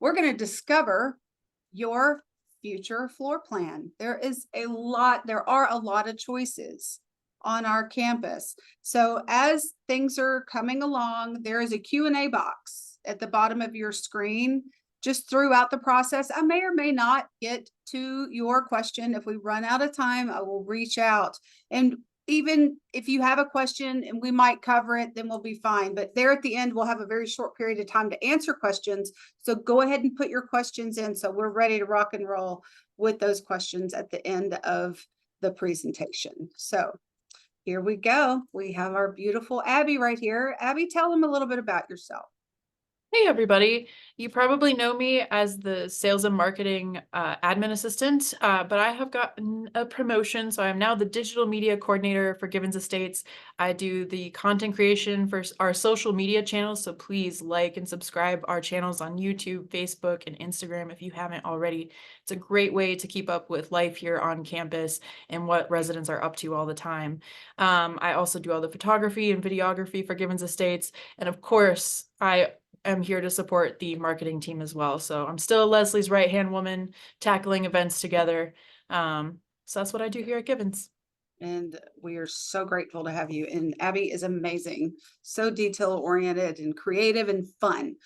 we're going to discover your future floor plan. There are a lot of choices on our campus. So as things are coming along, there is a Q&A box at the bottom of your screen. Just throughout the process, I may or may not get to your question. If we run out of time, I will reach out. And even if you have a question and we might cover it, then we'll be fine. But there at the end, we'll have a very short period of time to answer questions. So go ahead and put your questions in. So we're ready to rock and roll with those questions at the end of the presentation. So here we go. We have our beautiful Abby right here. Abby, tell them a little bit about yourself. Hey everybody, you probably know me as the sales and marketing admin assistant, but I have gotten a promotion, so I'm now the digital media coordinator for Givens Estates. I do the content creation for our social media channels, so please like and subscribe our channels on YouTube, Facebook, and Instagram if you haven't already. It's a great way to keep up with life here on campus and what residents are up to all the time. I also do all the photography and videography for Givens Estates, and of course, I'm here to support the marketing team as well. So I'm still Leslie's right-hand woman, tackling events together. So that's what I do here at Givens. And we are so grateful to have you. And Abby is amazing, so detail-oriented and creative and fun.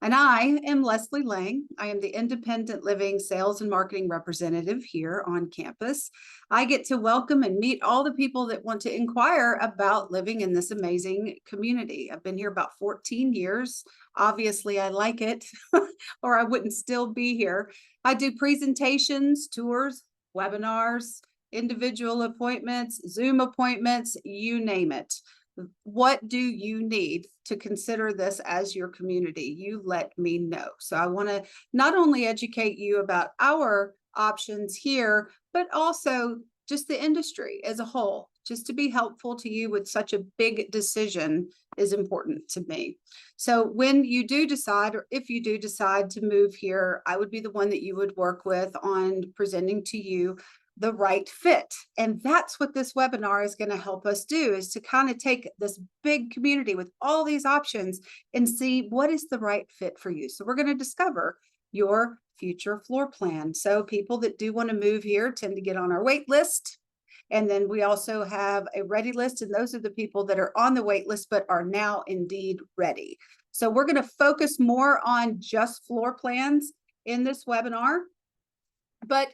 And I am Leslie Lang. I am the independent living sales and marketing representative here on campus. I get to welcome and meet all the people that want to inquire about living in this amazing community. I've been here about 14 years. Obviously, I like it, or I wouldn't still be here. I do presentations, tours, webinars, individual appointments, Zoom appointments, you name it. What do you need to consider this as your community? You let me know. So I want to not only educate you about our options here, but also just the industry as a whole. Just to be helpful to you with such a big decision is important to me. So when you do decide, or if you do decide to move here, I would be the one that you would work with on presenting to you the right fit. And that's what this webinar is going to help us do, is to kind of take this big community with all these options and see what is the right fit for you. So we're going to discover your future floor plan. So people that do want to move here tend to get on our wait list. And then we also have a ready list, and those are the people that are on the wait list but are now indeed ready. So we're going to focus more on just floor plans in this webinar. But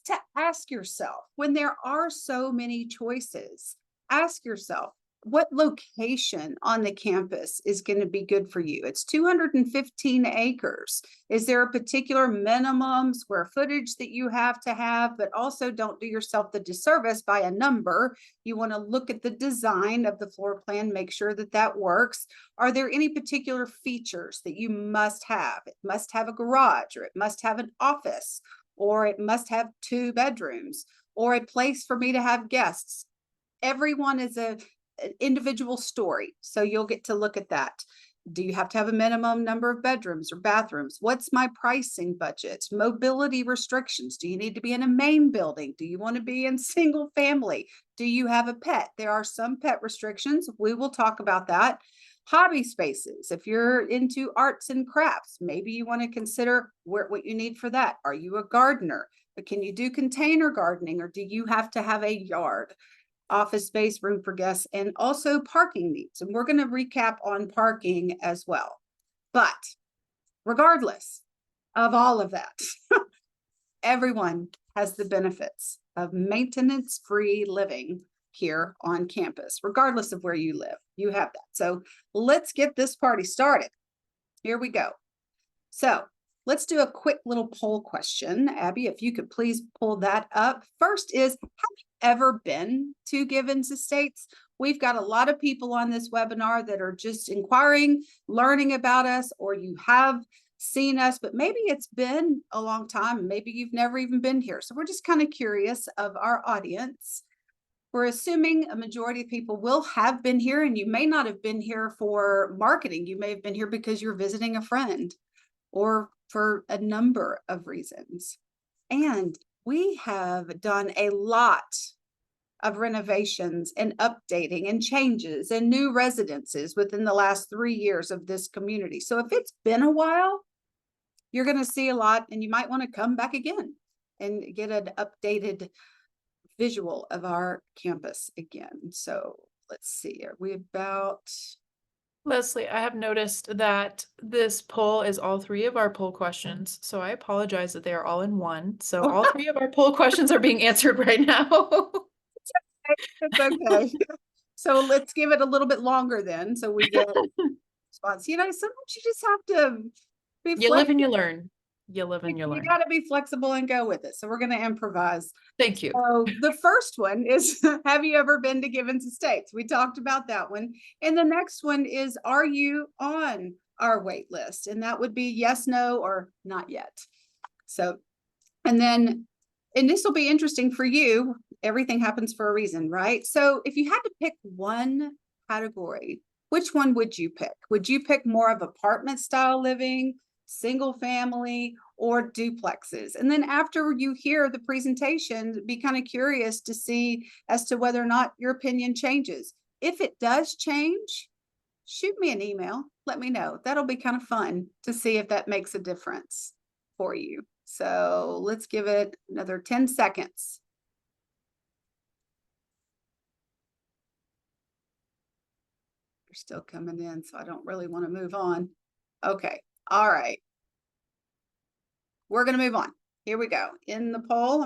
to ask yourself, when there are so many choices, ask yourself, what location on the campus is going to be good for you? It's 215 acres. Is there a particular minimum square footage that you have to have? But also don't do yourself the disservice by a number. You want to look at the design of the floor plan, make sure that that works. Are there any particular features that you must have? It must have a garage, or it must have an office, or it must have 2 bedrooms, or a place for me to have guests. Everyone is an individual story, so you'll get to look at that. Do you have to have a minimum number of bedrooms or bathrooms? What's my pricing budget? Mobility restrictions. Do you need to be in a main building? Do you want to be in single family? Do you have a pet? There are some pet restrictions. We will talk about that. Hobby spaces. If you're into arts and crafts, maybe you want to consider what you need for that. Are you a gardener? But can you do container gardening, or do you have to have a yard? Office space, room for guests, and also parking needs. And we're going to recap on parking as well. But regardless of all of that, everyone has the benefits of maintenance-free living here on campus, regardless of where you live. You have that. So let's get this party started. Here we go. So let's do a quick little poll question. Abby, if you could please pull that up. First is, have you ever been to Givens Estates? We've got a lot of people on this webinar that are just inquiring, learning about us, or you have seen us, but maybe it's been a long time. Maybe you've never even been here. So we're just kind of curious of our audience. We're assuming a majority of people will have been here, and you may not have been here for marketing. You may have been here because you're visiting a friend, or for a number of reasons. And we have done a lot of renovations and updating and changes and new residences within the last 3 years of this community. So if it's been a while, you're going to see a lot, and you might want to come back again and get an updated visual of our campus again. So let's see, are we about... Leslie, I have noticed that this poll is all three of our poll questions, so I apologize that they are all in one. So all three of our poll questions are being answered right now. It's okay. So let's give it a little bit longer then, so we get response. You know, sometimes you just have to be You live and flexible. you learn. You live and you You learn. got to be flexible and go with it. So we're going to improvise. Thank you. So the first one is, have you ever been to Givens Estates? We talked about that one. And the next one is, are you on our wait list? And that would be yes, no, or not yet. So, and this will be interesting for you. Everything happens for a reason, right? So if you had to pick one category, which one would you pick? Would you pick more of apartment style living, single family, or duplexes? And then after you hear the presentation, be kind of curious to see as to whether or not your opinion changes. If it does change, shoot me an email. Let me know. That'll be kind of fun to see if that makes a difference for you. So let's give it another 10 seconds. They're still coming in, so I don't really want to move on. Okay. All right. We're going to move on. Here we go. In the poll,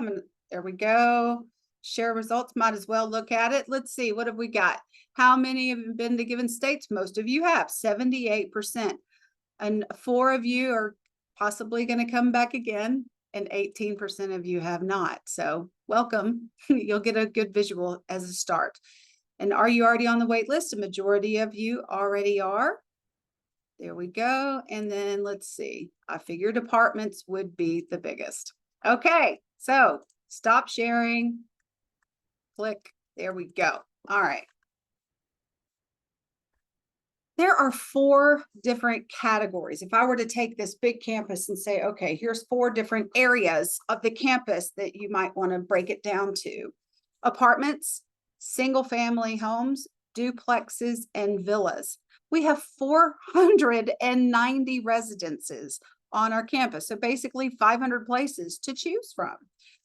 there we go. Share results. Might as well look at it. Let's see. What have we got? How many have been to Given States? Most of you have, 78%. And 4 of you are possibly going to come back again, and 18% of you have not. So welcome. You'll get a good visual as a start. And are you already on the wait list? A majority of you already are. There we go. And then let's see. I figured apartments would be the biggest. Okay, so stop sharing. Click. There we go. All right. There are 4 different categories. If I were to take this big campus and say, okay, here's 4 different areas of the campus that you might want to break it down to: apartments, single family homes, duplexes, and villas. We have 490 residences on our campus. So basically 500 places to choose from.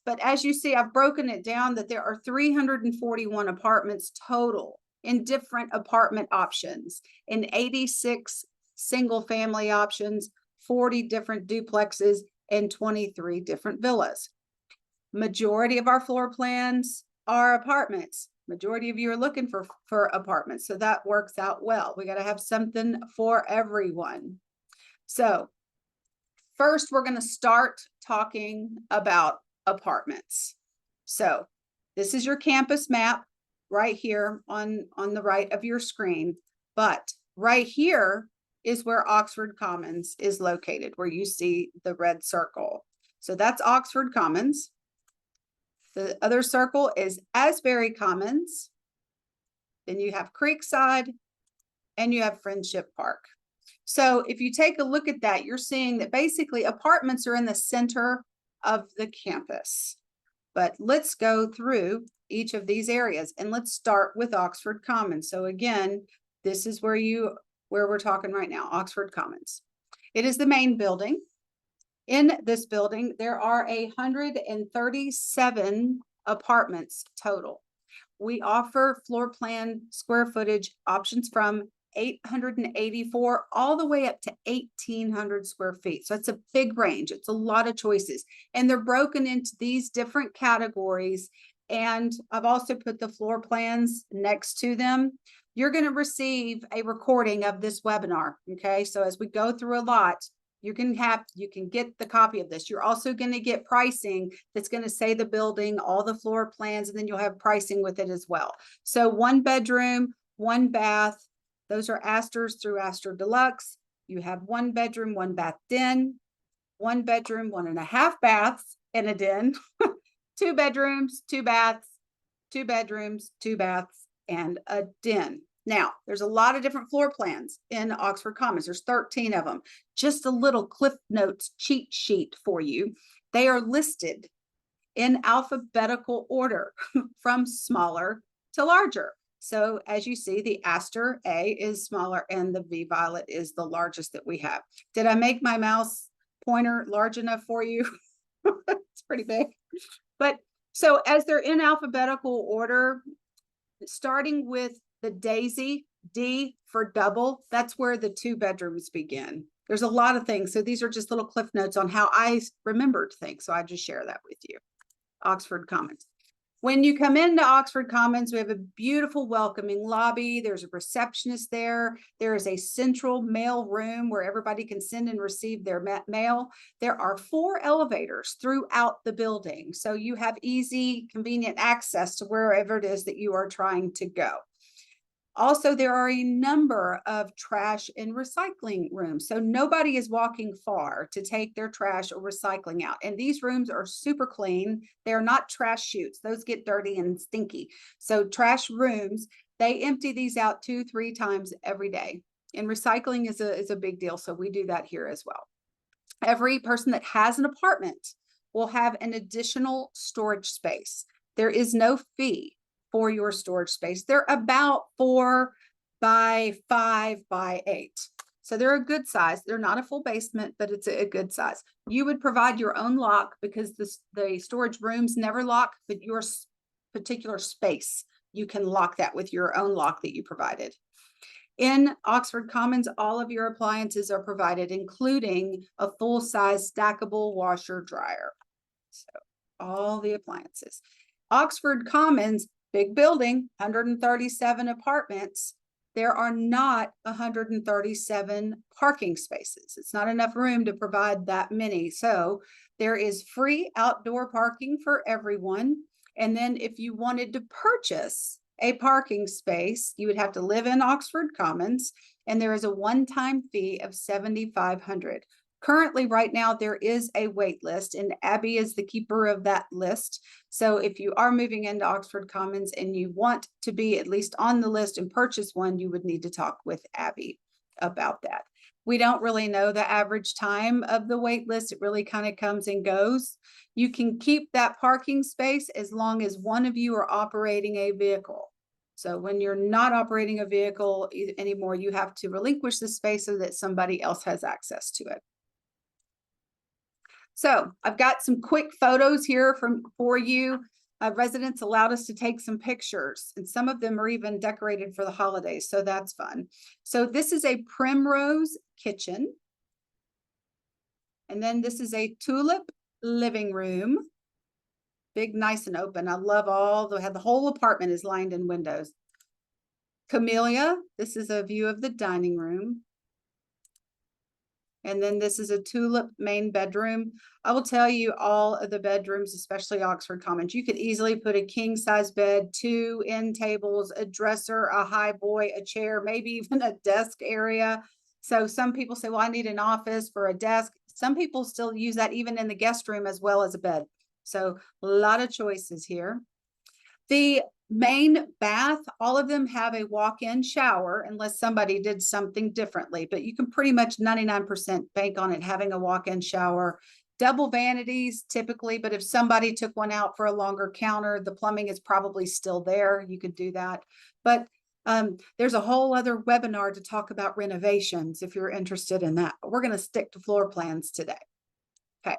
But as you see, I've broken it down that there are 341 apartments total in different apartment options, in 86 single family options, 40 different duplexes, and 23 different villas. Majority of our floor plans are apartments. Majority of you are looking for apartments, so that works out well. We got to have something for everyone. So first, we're going to start talking about apartments. So this is your campus map right here on the right of your screen. But right here is where Oxford Commons is located, where you see the red circle. So that's Oxford Commons. The other circle is Asbury Commons. Then you have Creekside, and you have Friendship Park. So if you take a look at that, you're seeing that basically apartments are in the center of the campus. But let's go through each of these areas, and let's start with Oxford Commons. So again, this is where we're talking right now, Oxford Commons. It is the main building. In this building, there are 137 apartments total. We offer floor plan square footage options from 884 all the way up to 1,800 square feet. So it's a big range. It's a lot of choices. And they're broken into these different categories. And I've also put the floor plans next to them. You're going to receive a recording of this webinar. Okay. So as we go through a lot, you can get the copy of this. You're also going to get pricing that's going to say the building, all the floor plans, and then you'll have pricing with it as well. So 1 bedroom, 1 bath. Those are Asters through Aster Deluxe. You have 1 bedroom, 1 bath den, 1 bedroom, 1.5 baths and a den, 2 bedrooms, 2 baths, 2 bedrooms, 2 baths, and a den. Now, there's a lot of different floor plans in Oxford Commons. There's 13 of them. Just a little Cliff Notes cheat sheet for you. They are listed in alphabetical order from smaller to larger. So as you see, the Aster A is smaller and the V Violet is the largest that we have. Did I make my mouse pointer large enough for you? It's pretty big. But so as they're in alphabetical order, starting with the daisy, D for double, that's where the 2 bedrooms begin. There's a lot of things. So these are just little cliff notes on how I remembered things. So I just share that with you. Oxford Commons. When you come into Oxford Commons, we have a beautiful welcoming lobby. There's a receptionist there. There is a central mail room where everybody can send and receive their mail. There are 4 elevators throughout the building. So you have easy, convenient access to wherever it is that you are trying to go. Also, there are a number of trash and recycling rooms. So nobody is walking far to take their trash or recycling out. And these rooms are super clean. They're not trash chutes. Those get dirty and stinky. So trash rooms, they empty these out 2-3 times every day. And recycling is a big deal. So we do that here as well. Every person that has an apartment will have an additional storage space. There is no fee for your storage space. They're about 4 by 5 by 8. So they're a good size. They're not a full basement, but it's a good size. You would provide your own lock because the storage rooms never lock, but your particular space, you can lock that with your own lock that you provided. In Oxford Commons, all of your appliances are provided, including a full-size stackable washer dryer. So all the appliances. Oxford Commons, big building, 137 apartments. There are not 137 parking spaces. It's not enough room to provide that many. So there is free outdoor parking for everyone. And then if you wanted to purchase a parking space, you would have to live in Oxford Commons, and there is a one-time fee of $7,500. Currently, right now, there is a wait list, and Abby is the keeper of that list. So if you are moving into Oxford Commons and you want to be at least on the list and purchase one, you would need to talk with Abby about that. We don't really know the average time of the wait list. It really kind of comes and goes. You can keep that parking space as long as one of you are operating a vehicle. So when you're not operating a vehicle anymore, you have to relinquish the space so that somebody else has access to it. So I've got some quick photos here for you. Residents allowed us to take some pictures, and some of them are even decorated for the holidays, so that's fun. So this is a primrose kitchen. And then this is a tulip living room. Big, nice and open. I love the whole apartment is lined in windows. Camellia, this is a view of the dining room. And then this is a tulip main bedroom. I will tell you, all of the bedrooms, especially Oxford Commons, you could easily put a king size bed, 2 end tables, a dresser, a high boy, a chair, maybe even a desk area. So some people say, well, I need an office for a desk. Some people still use that even in the guest room as well as a bed. So a lot of choices here. The main bath, all of them have a walk-in shower unless somebody did something differently, but you can pretty much 99% bank on it having a walk-in shower. Double vanities typically, but if somebody took one out for a longer counter, the plumbing is probably still there. You could do that. But there's a whole other webinar to talk about renovations if you're interested in that. But we're going to stick to floor plans today. Okay.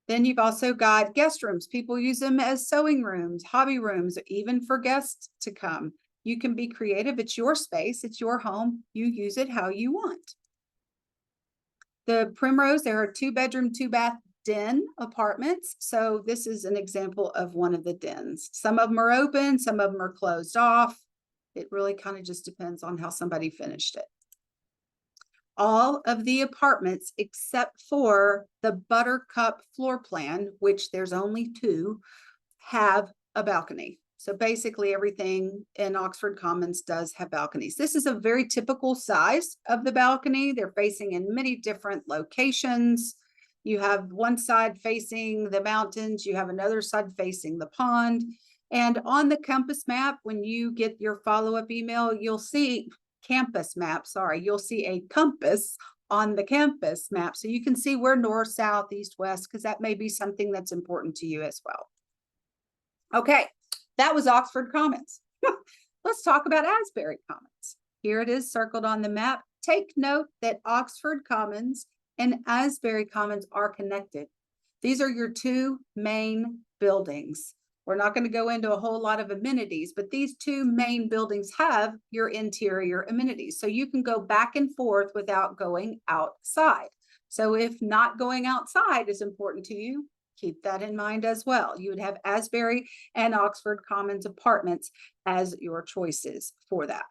Then you've also got guest rooms. People use them as sewing rooms, hobby rooms, even for guests to come. You can be creative. It's your space. It's your home. You use it how you want. The Primrose, there are 2-bedroom, 2-bath den apartments. So this is an example of one of the dens. Some of them are open. Some of them are closed off. It really kind of just depends on how somebody finished it. All of the apartments except for the Buttercup floor plan, which there's only 2, have a balcony. So basically everything in Oxford Commons does have balconies. This is a very typical size of the balcony. They're facing in many different locations. You have one side facing the mountains. You have another side facing the pond. And on the compass map, when you get your follow-up email, you'll see campus map, sorry, you'll see a compass on the campus map. So you can see where north, south, east, west, because that may be something that's important to you as well. Okay, that was Oxford Commons. Let's talk about Asbury Commons. Here it is circled on the map. Take note that Oxford Commons and Asbury Commons are connected. These are your two main buildings. We're not going to go into a whole lot of amenities, but these two main buildings have your interior amenities. So you can go back and forth without going outside. So if not going outside is important to you, keep that in mind as well. You would have Asbury and Oxford Commons apartments as your choices for that.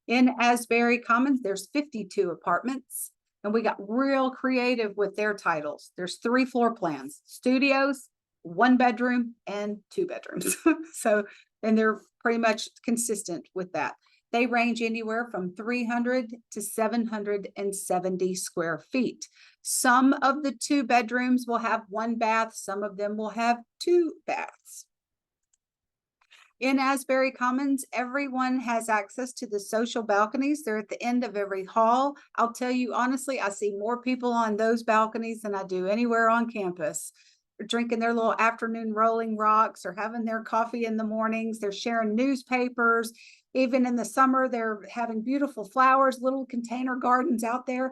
In Asbury Commons, there's 52 apartments, and we got real creative with their titles. There's 3 floor plans: studios, 1 bedroom, and 2 bedrooms. So, and they're pretty much consistent with that. They range anywhere from 300 to 770 square feet. Some of the 2 bedrooms will have 1 bath. Some of them will have 2 baths. In Asbury Commons, everyone has access to the social balconies. They're at the end of every hall. I'll tell you honestly, I see more people on those balconies than I do anywhere on campus. They're drinking their little afternoon rolling rocks or having their coffee in the mornings. They're sharing newspapers. Even in the summer, they're having beautiful flowers, little container gardens out there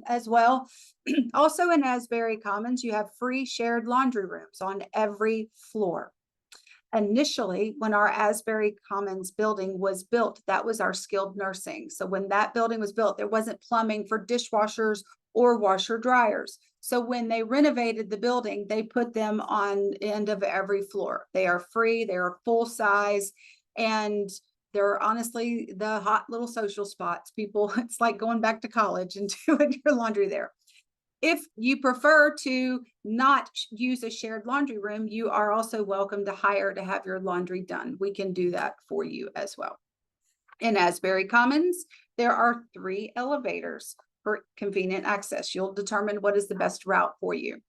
as well. Also in Asbury Commons, you have free shared laundry rooms on every floor. Initially, when our Asbury Commons building was built, that was our skilled nursing. So when that building was built, there wasn't plumbing for dishwashers or washer dryers. So when they renovated the building, they put them on the end of every floor. They are free, they are full size, and they're honestly the hot little social spots. People, it's like going back to college and doing your laundry there. If you prefer to not use a shared laundry room, you are also welcome to hire to have your laundry done. We can do that for you as well. In Asbury Commons, there are 3 elevators for convenient access. You'll determine what is the best route for you.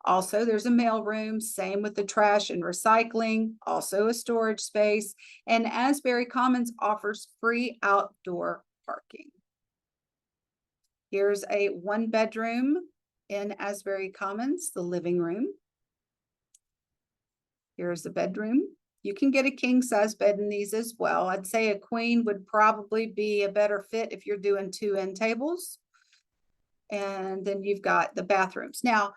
Also, there's a mail room, same with the trash and recycling, also a storage space, and Asbury Commons offers free outdoor parking. Here's a 1 bedroom in Asbury Commons, the living room. Here's the bedroom. You can get a king size bed in these as well. I'd say a queen would probably be a better fit if you're doing 2 end tables. And then you've got the bathrooms. Now,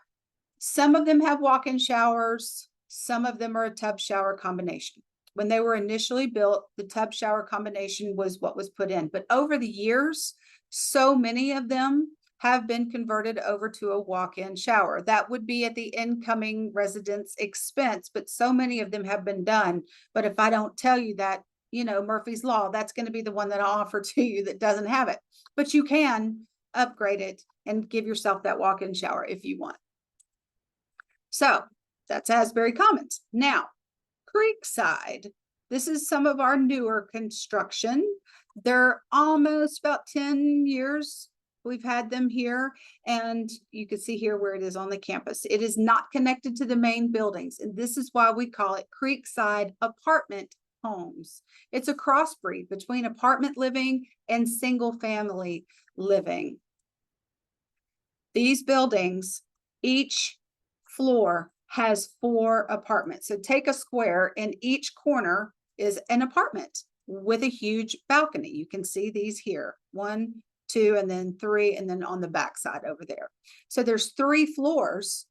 some of them have walk-in showers. Some of them are a tub shower combination. When they were initially built, the tub shower combination was what was put in. But over the years, so many of them have been converted over to a walk-in shower. That would be at the incoming resident's expense, but so many of them have been done. But if I don't tell you that, you know, Murphy's Law, that's going to be the one that I'll offer to you that doesn't have it. But you can upgrade it and give yourself that walk-in shower if you want. So that's Asbury Commons. Now, Creekside. This is some of our newer construction. They're almost about 10 years. We've had them here, and you can see here where it is on the campus. It is not connected to the main buildings, and this is why we call it Creekside Apartment Homes. It's a crossbreed between apartment living and single family living. These buildings, each floor has 4 apartments. So take a square, and each corner is an apartment with a huge balcony. You can see these here, 1, 2, and then 3, and then on the back side over there. So there's 3 floors.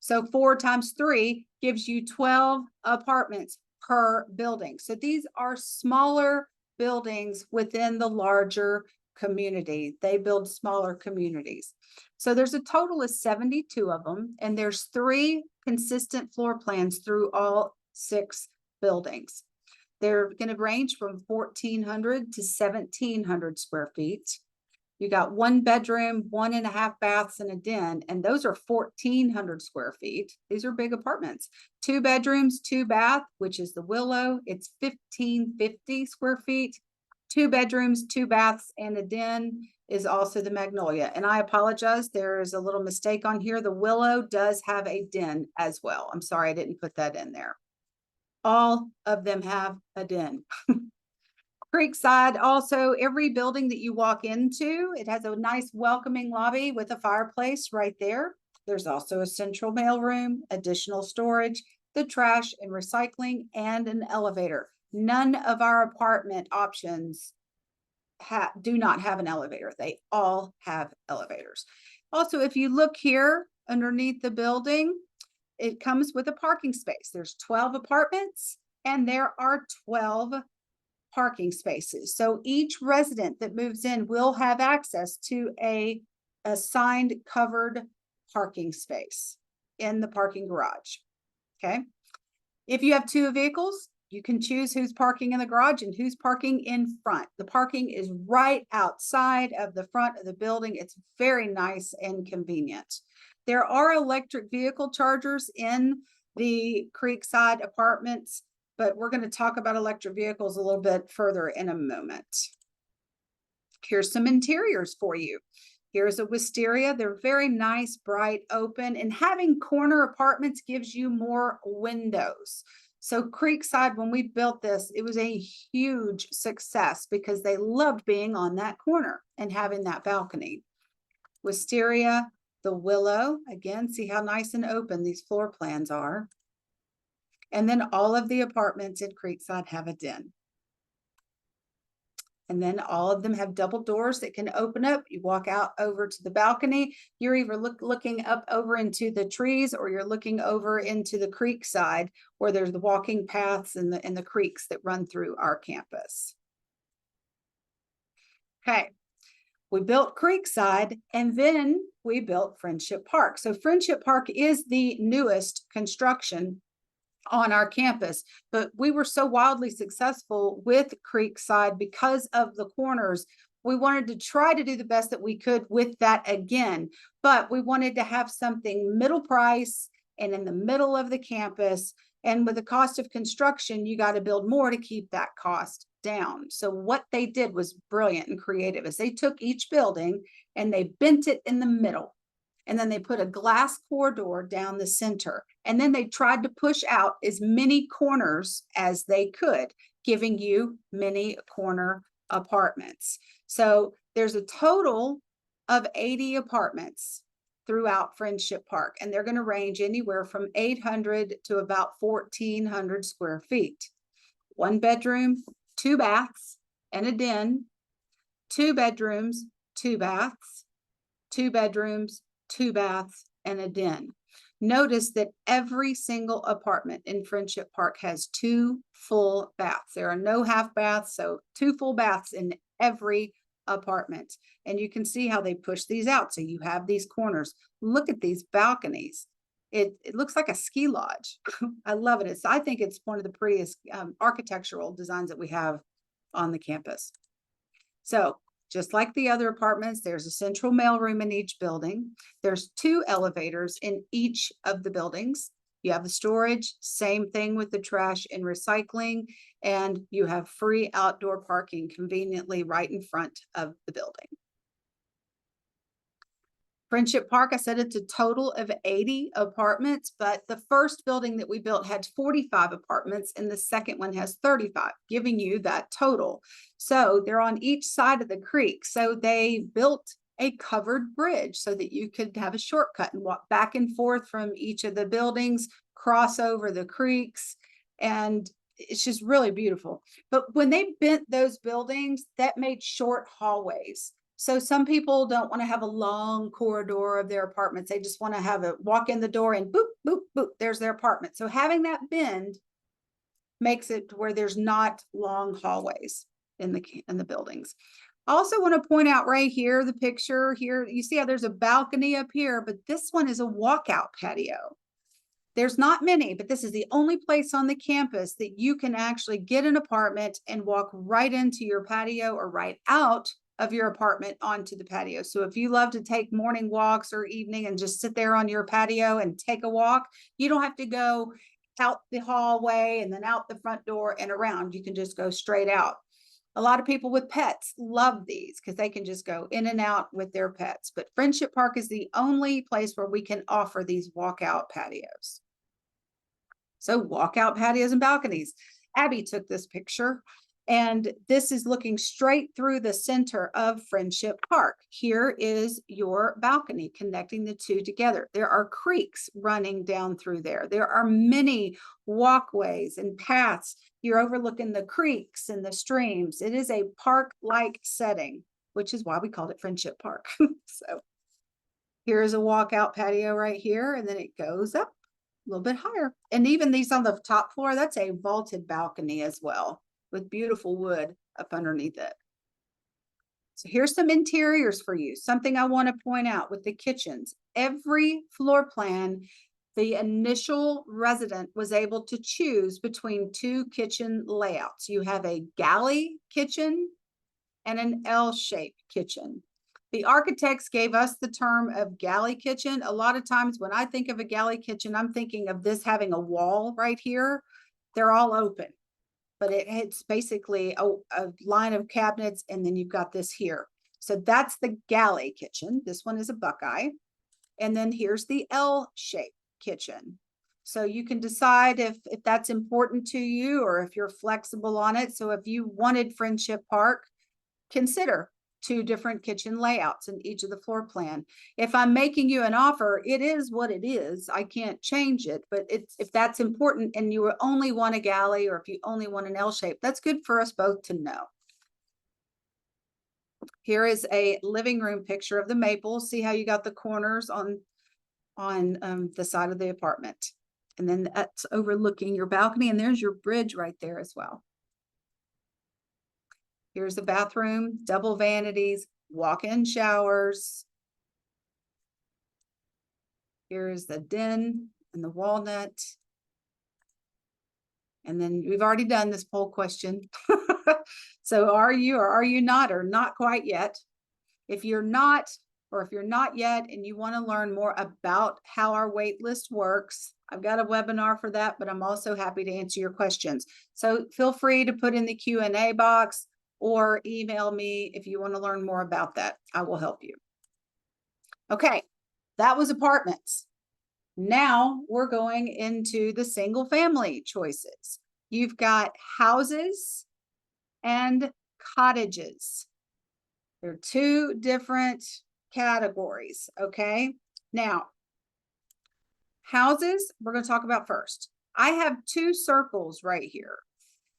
So 4 times 3 gives you 12 apartments per building. So these are smaller buildings within the larger community. They build smaller communities. So there's a total of 72 of them, and there's 3 consistent floor plans through all 6 buildings. They're going to range from 1,400 to 1,700 square feet. You got 1 bedroom, 1.5 baths, and a den, and those are 1,400 square feet. These are big apartments. 2 bedrooms, 2 bath, which is the Willow. It's 1,550 square feet. 2 bedrooms, 2 baths, and a den is also the Magnolia. And I apologize, there is a little mistake on here. The Willow does have a den as well. I'm sorry I didn't put that in there. All of them have a den. Creekside, also, every building that you walk into, it has a nice welcoming lobby with a fireplace right there. There's also a central mailroom, additional storage, the trash and recycling, and an elevator. None of our apartment options do not have an elevator. They all have elevators. Also, if you look here underneath the building, it comes with a parking space. There's 12 apartments and there are 12 parking spaces. So each resident that moves in will have access to a assigned covered parking space in the parking garage. Okay. If you have two vehicles, you can choose who's parking in the garage and who's parking in front. The parking is right outside of the front of the building. It's very nice and convenient. There are electric vehicle chargers in the Creekside apartments, but we're going to talk about electric vehicles a little bit further in a moment. Here's some interiors for you. Here's a wisteria. They're very nice, bright, open, and having corner apartments gives you more windows. So Creekside, when we built this, it was a huge success because they loved being on that corner and having that balcony. Wisteria, the willow, again, see how nice and open these floor plans are. And then all of the apartments in Creekside have a den. And then all of them have double doors that can open up. You walk out over to the balcony. You're either looking up over into the trees or you're looking over into the creek side where there's the walking paths and the creeks that run through our campus. Okay, we built Creekside and then we built Friendship Park. So Friendship Park is the newest construction on our campus, but we were so wildly successful with Creekside because of the corners. We wanted to try to do the best that we could with that again, but we wanted to have something middle price and in the middle of the campus. And with the cost of construction, you got to build more to keep that cost down. So what they did was brilliant and creative is they took each building and they bent it in the middle. And then they put a glass corridor down the center. And then they tried to push out as many corners as they could, giving you many corner apartments. So there's a total of 80 apartments throughout Friendship Park, and they're going to range anywhere from 800 to about 1,400 square feet. 1 bedroom, 2 baths, and a den, 2 bedrooms, 2 baths, 2 bedrooms, 2 baths, and a den. Notice that every single apartment in Friendship Park has 2 full baths. There are no half baths, so 2 full baths in every apartment. And you can see how they push these out. So you have these corners. Look at these balconies. It looks like a ski lodge. I love it. I think it's one of the prettiest architectural designs that we have on the campus. So just like the other apartments, there's a central mailroom in each building. There's 2 elevators in each of the buildings. You have the storage, same thing with the trash and recycling, and you have free outdoor parking conveniently right in front of the building. Friendship Park, I said it's a total of 80 apartments, but the first building that we built had 45 apartments and the second one has 35, giving you that total. So they're on each side of the creek. So they built a covered bridge so that you could have a shortcut and walk back and forth from each of the buildings, cross over the creeks, and it's just really beautiful. But when they bent those buildings, that made short hallways. So some people don't want to have a long corridor of their apartments. They just want to have a walk in the door and boop, boop, boop, there's their apartment. So having that bend makes it where there's not long hallways in the buildings. I also want to point out right here, the picture here, you see how there's a balcony up here, but this one is a walkout patio. There's not many, but this is the only place on the campus that you can actually get an apartment and walk right into your patio or right out of your apartment onto the patio. So if you love to take morning walks or evening and just sit there on your patio and take a walk, you don't have to go out the hallway and then out the front door and around. You can just go straight out. A lot of people with pets love these because they can just go in and out with their pets. But Friendship Park is the only place where we can offer these walkout patios. So walkout patios and balconies. Abby took this picture. And this is looking straight through the center of Friendship Park. Here is your balcony connecting the 2 together. There are creeks running down through there. There are many walkways and paths. You're overlooking the creeks and the streams. It is a park-like setting, which is why we called it Friendship Park. So Here's a walkout patio right here, and then it goes up a little bit higher. And even these on the top floor, that's a vaulted balcony as well, with beautiful wood up underneath it. So here's some interiors for you. Something I want to point out with the kitchens. Every floor plan, the initial resident was able to choose between two kitchen layouts. You have a galley kitchen and an L-shaped kitchen. The architects gave us the term of galley kitchen. A lot of times when I think of a galley kitchen, I'm thinking of this having a wall right here. They're all open, but it's basically a line of cabinets, and then you've got this here. So that's the galley kitchen. This one is a Buckeye. And then here's the L-shaped kitchen. So you can decide if that's important to you or if you're flexible on it. So if you wanted Friendship Park, consider two different kitchen layouts in each of the floor plan. If I'm making you an offer, it is what it is. I can't change it, but if that's important and you only want a galley or if you only want an L shape, that's good for us both to know. Here is a living room picture of the maple. See how you got the corners on the side of the apartment. And then that's overlooking your balcony, and there's your bridge right there as well. Here's the bathroom, double vanities, walk-in showers. Here's the den and the walnut. And then we've already done this poll question. So are you or are you not, or not quite yet? If you're not, or if you're not yet and you want to learn more about how our wait list works, I've got a webinar for that, but I'm also happy to answer your questions. So feel free to put in the Q&A box or email me if you want to learn more about that. I will help you. Okay, that was apartments. Now we're going into the single family choices. You've got houses and cottages. They're two different categories, okay? Now, houses, we're going to talk about first. I have two circles right here.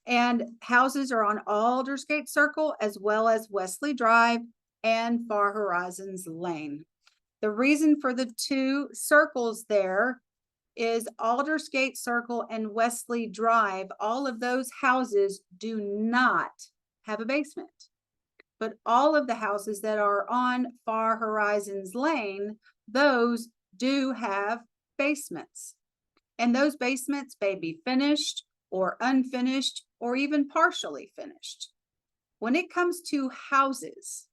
And houses are on Aldersgate Circle as well as Wesley Drive and Far Horizons Lane. The reason for the two circles there is Aldersgate Circle and Wesley Drive. All of those houses do not have a basement. But all of the houses that are on Far Horizons Lane, those do have basements. And those basements may be finished or unfinished or even partially finished. When it comes to houses,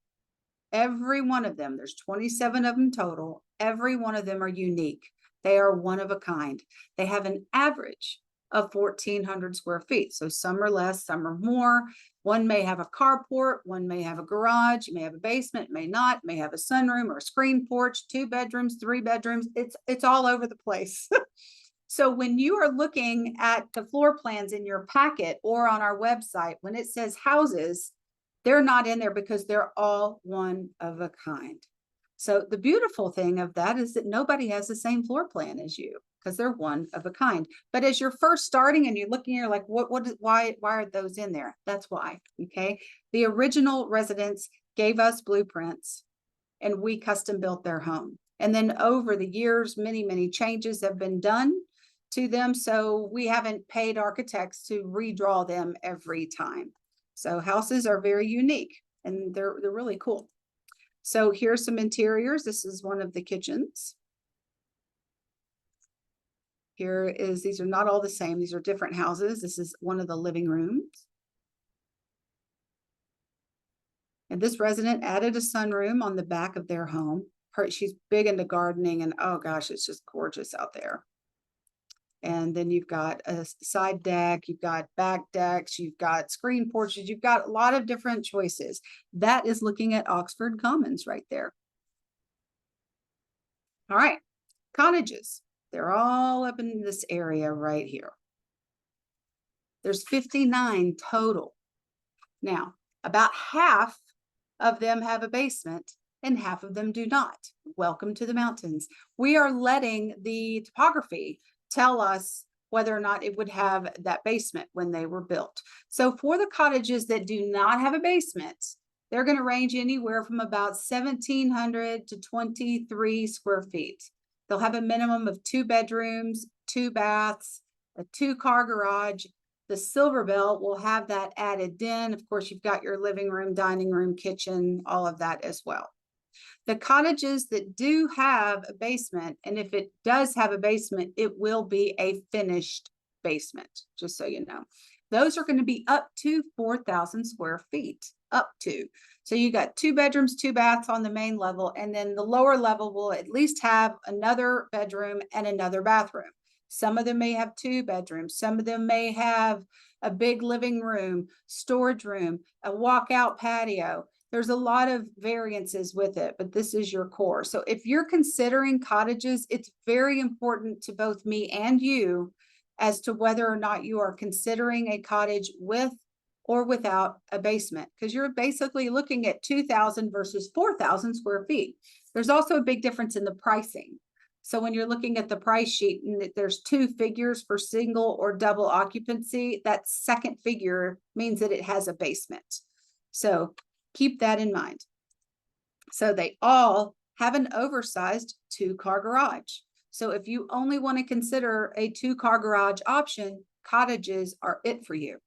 every one of them, there's 27 of them total, every one of them are unique. They are one of a kind. They have an average of 1,400 square feet. So some are less, some are more. One may have a carport, one may have a garage, may have a basement, may not, may have a sunroom or a screen porch, 2 bedrooms, 3 bedrooms. It's all over the place. So when you are looking at the floor plans in your packet or on our website, when it says houses, they're not in there because they're all one of a kind. So the beautiful thing of that is that nobody has the same floor plan as you because they're one of a kind. But as you're first starting and you're looking, you're like, why are those in there? That's why, okay? The original residents gave us blueprints and we custom built their home. And then over the years, many, many changes have been done to them. So we haven't paid architects to redraw them every time. So houses are very unique and they're really cool. So here's some interiors. This is one of the kitchens. These are not all the same. These are different houses. This is one of the living rooms. And this resident added a sunroom on the back of their home. She's big into gardening and oh gosh, it's just gorgeous out there. And then you've got a side deck, you've got back decks, you've got screen porches, you've got a lot of different choices. That is looking at Oxford Commons right there. All right, cottages. They're all up in this area right here. There's 59 total. Now, about half of them have a basement and half of them do not. Welcome to the mountains. We are letting the topography tell us whether or not it would have that basement when they were built. So for the cottages that do not have a basement, They're going to range anywhere from about 1,700 to 23 square feet. They'll have a minimum of 2 bedrooms, 2 baths, a 2-car garage. The Silver Bell will have that added in. Of course, you've got your living room, dining room, kitchen, all of that as well. The cottages that do have a basement, and if it does have a basement, it will be a finished basement, just so you know. Those are going to be up to 4,000 square feet, up to. So you got 2 bedrooms, 2 baths on the main level, and then the lower level will at least have another bedroom and another bathroom. Some of them may have 2 bedrooms. Some of them may have a big living room, storage room, a walkout patio. There's a lot of variances with it, but this is your core. So if you're considering cottages, it's very important to both me and you as to whether or not you are considering a cottage with or without a basement, because you're basically looking at 2,000 versus 4,000 square feet. There's also a big difference in the pricing. So when you're looking at the price sheet and there's 2 figures for single or double occupancy, that second figure means that it has a basement. So keep that in mind. So they all have an oversized 2-car garage. So if you only want to consider a 2-car garage option, cottages are it for you.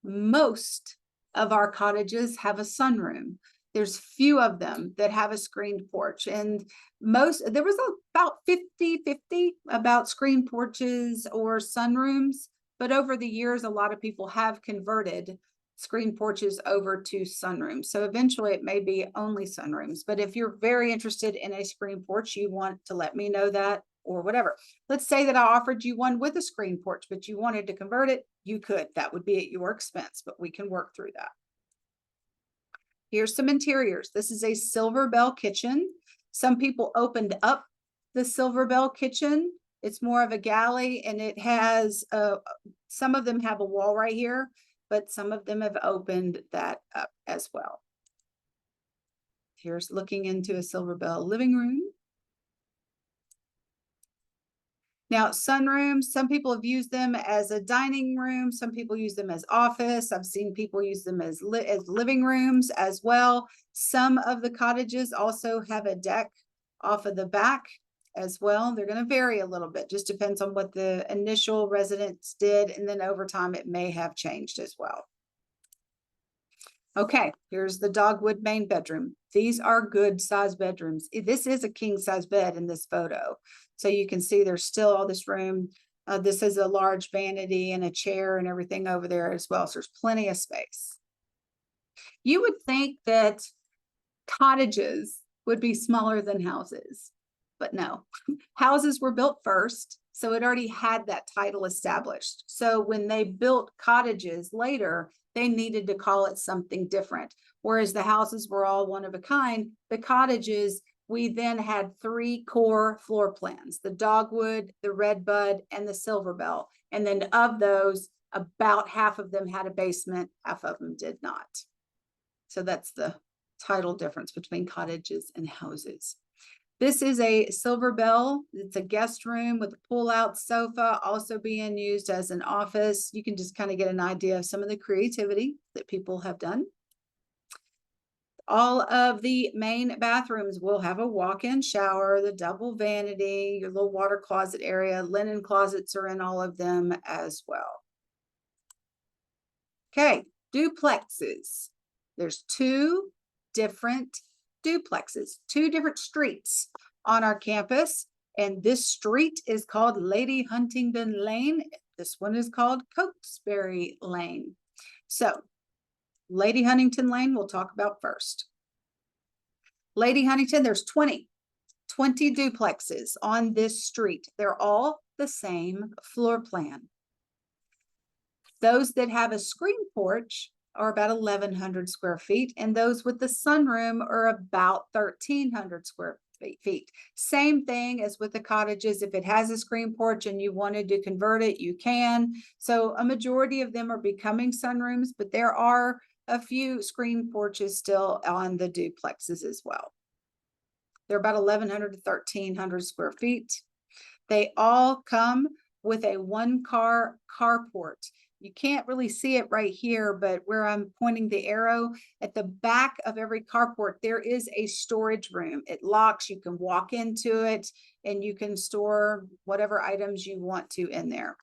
Most of our cottages have a sunroom. There's few of them that have a screened porch, and there was about 50-50 about screened porches or sunrooms, but over the years, a lot of people have converted screen porches over to sunrooms. So eventually it may be only sunrooms, but if you're very interested in a screen porch, you want to let me know that or whatever. Let's say that I offered you one with a screen porch, but you wanted to convert it, you could. That would be at your expense, but we can work through that. Here's some interiors. This is a Silver Bell kitchen. Some people opened up the Silver Bell kitchen. It's more of a galley, and it has, some of them have a wall right here, but some of them have opened that up as well. Here's looking into a Silver Bell living room. Now, sunrooms, some people have used them as a dining room. Some people use them as office. I've seen people use them as living rooms as well. Some of the cottages also have a deck off of the back as well. They're going to vary a little bit, just depends on what the initial residents did. And then over time, it may have changed as well. Okay, here's the dogwood main bedroom. These are good size bedrooms. This is a king size bed in this photo. So you can see there's still all this room. This is a large vanity and a chair and everything over there as well. So there's plenty of space. You would think that cottages would be smaller than houses, but no. Houses were built first, so it already had that title established. So when they built cottages later, they needed to call it something different. Whereas the houses were all one of a kind, the cottages, we then had 3 core floor plans: the dogwood, the redbud, and the silver bell. And then of those, about half of them had a basement, half of them did not. So that's the title difference between cottages and houses. This is a Silver Bell. It's a guest room with a pull-out sofa, also being used as an office. You can just kind of get an idea of some of the creativity that people have done. All of the main bathrooms will have a walk-in shower, the double vanity, your little water closet area. Linen closets are in all of them as well. Okay, duplexes. There's 2 different duplexes, 2 different streets on our campus. And this street is called Lady Huntingdon Lane. This one is called Cokesbury Lane. So Lady Huntington Lane we'll talk about first. Lady Huntington, there's 20 duplexes on this street. They're all the same floor plan. Those that have a screen porch are about 1,100 square feet, and those with the sunroom are about 1,300 square feet. Same thing as with the cottages. If it has a screen porch and you wanted to convert it, you can. So a majority of them are becoming sunrooms, but there are a few screen porches still on the duplexes as well. They're about 1,100 to 1,300 square feet. They all come with a 1-car carport. You can't really see it right here, but where I'm pointing the arrow at the back of every carport, there is a storage room. It locks, you can walk into it, and you can store whatever items you want to in there.